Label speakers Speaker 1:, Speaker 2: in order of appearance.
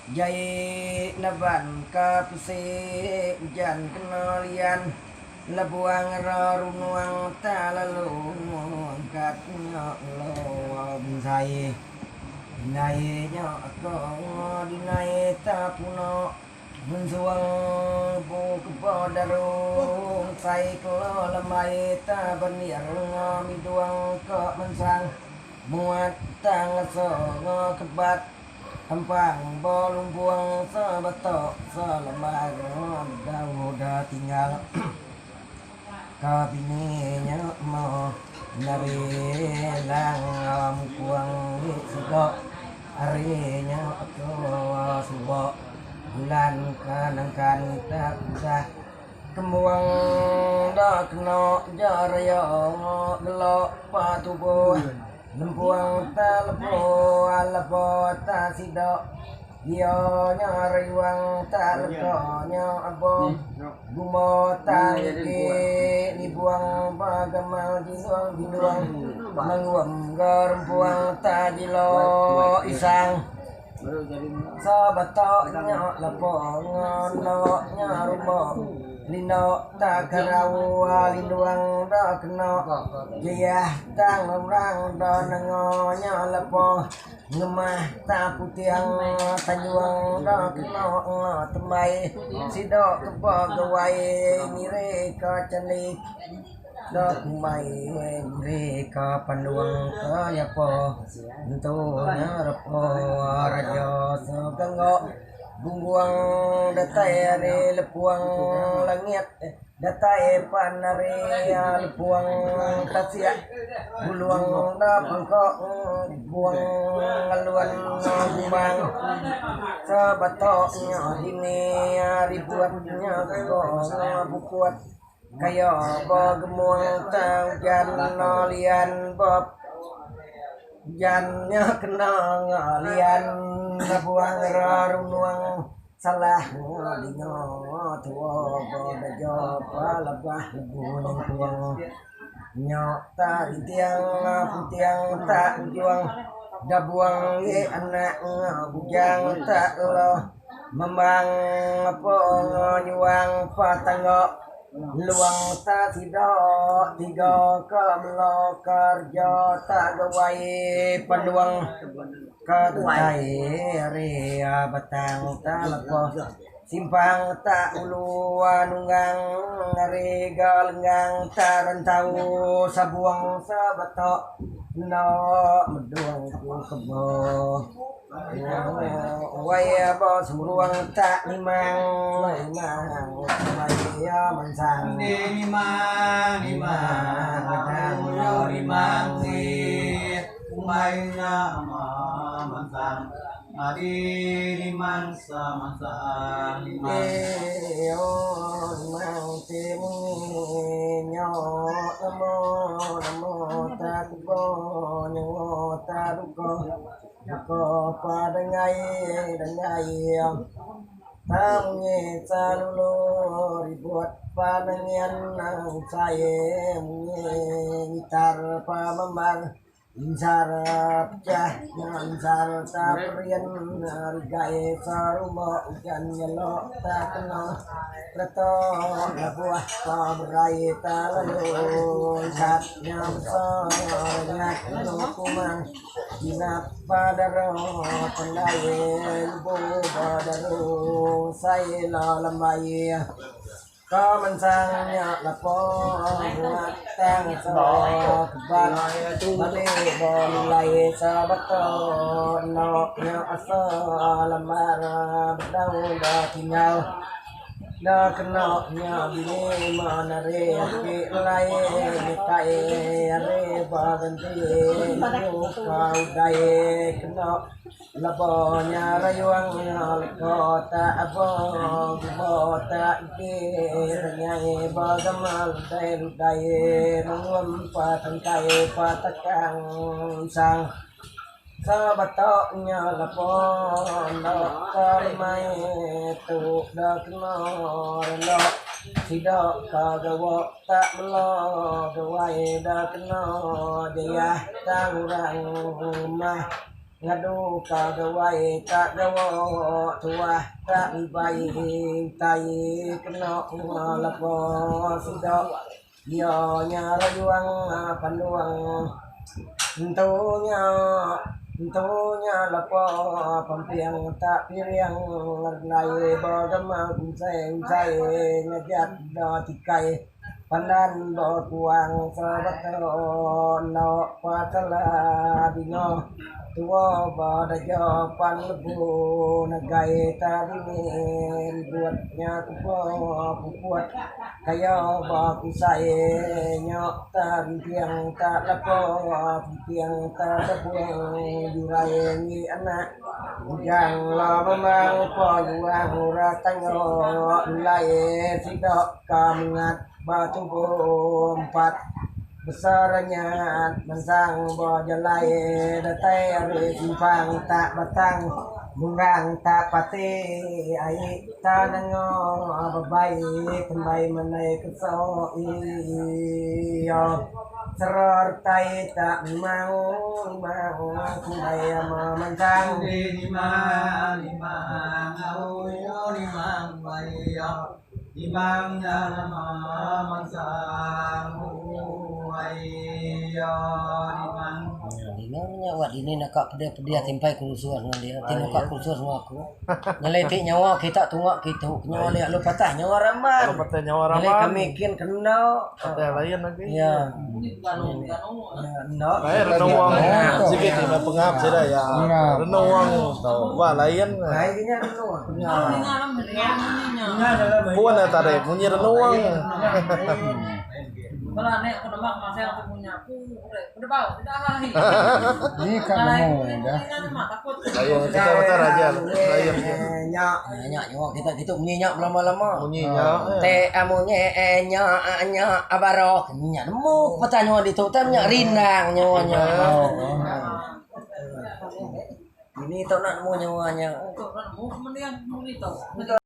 Speaker 1: Jai naban kapise jan kenalian lebuang rarunuang talalu kat nyok sai dinai nyok ko dinai tapuno mensuang bu kepodarung sai kelo lemai ta berniar miduang ke mensang muat tang so kebat Ampang bolong buang sebetok selembar dah udah tinggal kabininya mau nari lang kuang sugo harinya aku subo bulan kanangkan tak usah kemuang dah kena jarayo delok patubo lempuang telepo alepo ta sidok yo nyariwang taleko nyo abo gumo tangke dibuang bagamal diluang manguam garempuang tajilo isang sabatok nyo lepo ngono nyarumo lino tak karau linduang do keno jaya tang orang do nengonya lepo ngemah tak putiang tanyuang do keno temai sido kepo gawai mire ke cenik do kumai mire ke panduang ke yapo untuk nyarepo rajo segengok bungguang datai are lepuang langit datai panare lepuang tasia buluang da bangkok buang ngaluan bumbang sabatoknya ini ribuannya kok bukuat kaya bagemuang tangjan nolian bab jannya kena ngalian buang rarunuang salah dino tuwa boda jopa lebah lebuning kuang nyok ta tiang putiang tak juang dabuang ye anak bujang tak lo memang apa nyuang patangok luang ta tidak tiga kamlo kerja tak gawai panduang katai area batang talako simpang tak ulu nunggang rega lenggang tarantau sabuang sabatok no meduang ku kebo waya bos muruang tak limang waya mansang
Speaker 2: limang kadang limang si umayna mansang adi limang sama limang
Speaker 1: mang timungi nyo namo tak bo nyo taruko ko padangai Tangi salulo ribuat panangian nang saya ngitar pamamang insar pecah insar taprian rigai sarumo ujan nyelok tak kenal reto buah pabrai talalu sat nyamso nyak kumang jinap padaro pendayen bu badaro saya lambai có mình sang nhà là có tang so ban mà đi bò lại sa bắt to nó nhà sa làm mà đâu đã thì nhau đã kena nya bini mana re ke lai kai re baganti kau dai kena labonya rayuang kota abo bota ke nyai bagamal dai ngum patang kai patakang sang sabatoknya lapon dok kalimai tu dak no tidak kagawa tak melo gawai dak no jaya tangrang mah ngadu kagawai kagawa tua tak ibai tai kena lapo sido yo nyara juang panduang entunya lapo pampiang tak piriang nglai bodama usai ngajat do tikai pandan do tuang sabat no patala dino tua badajo pan lebu nagai tadi buatnya kuat kayo ba kusai nyok tan piang tak lapo piang tak buang dirai ni anak ujang la memang po luang ratango lai sidok kamingat batu empat besarnya mensang bojalai datai ari simpang tak batang bungang tak pati ai tanango babai kembali menai keso iyo seror tai tak mau kembali mensang
Speaker 2: lima au lima bayo imam nama mansang ayo imam
Speaker 1: Dinanya wak ini nak pedia timpai kerusuhan dengan dia. Tengok kak kerusuhan semua aku. Nyeletik nyawa kita tungak gitu. Nyawa dia lu patah nyawa ramai.
Speaker 3: Kalau patah nyawa ramai.
Speaker 1: Nyelek kami kian kena.
Speaker 3: Ada lain lagi.
Speaker 1: Ya.
Speaker 3: Lain renung uang. Sikit ni pengap saya ya. Renung uang. Wah lain.
Speaker 1: Lainnya renung.
Speaker 3: Bukan ada tadi punya renung uang.
Speaker 4: Kalau nek aku nembak masih aku punya aku udah bau udah hari.
Speaker 5: Ini kan mau dah.
Speaker 3: Ayo kita betar aja. Lain.
Speaker 1: Nyak nyawa kita gitu menyenyak lama-lama.
Speaker 3: Bunyinya.
Speaker 1: Te amunye nya abaro nyak nemu patah nyawa di tutam nyak rindang nyawanya. Ini tau nak nemu nyawanya.
Speaker 4: Tuh kan mau kemudian mau itu.